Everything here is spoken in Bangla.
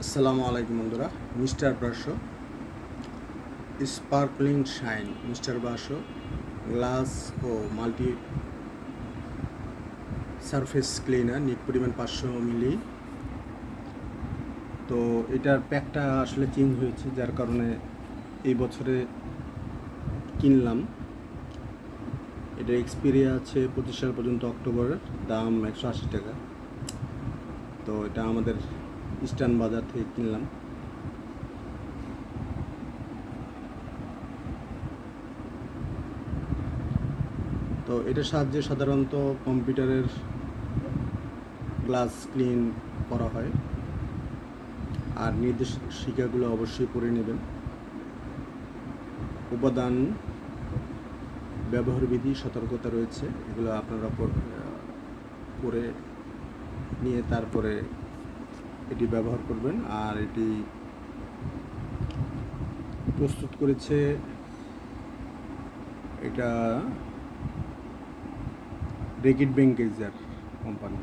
আসসালামু আলাইকুম বন্ধুরা। Mister Brasso sparkling shine mister Brasso glass ও মাল্টি সারফেস ক্লিনার নিট পরিমাণ 500 মিলি। তো এটার প্যাকটা আসলে চেঞ্জ হয়েছে, যার কারণে এই বছরে কিনলাম। এটা এক্সপিরি আছে 25 সাল পর্যন্ত, অক্টোবরের। দাম 180 টাকা। তো এটা আমাদের ইস্টার্ন বাজার থেকে কিনলাম। তো এটার সাহায্যে সাধারণত কম্পিউটারের গ্লাস ক্লিন করা হয়। আর নির্দেশিকাগুলো অবশ্যই পড়ে নেবেন। উপাদান, ব্যবহার বিধি, সতর্কতা রয়েছে, এগুলো আপনারা পড়ে নিয়ে তারপরে এটি ব্যবহার করবেন। আর এটি প্রস্তুত করেছে এটা রেকিট বেঙ্কেজার কোম্পানি।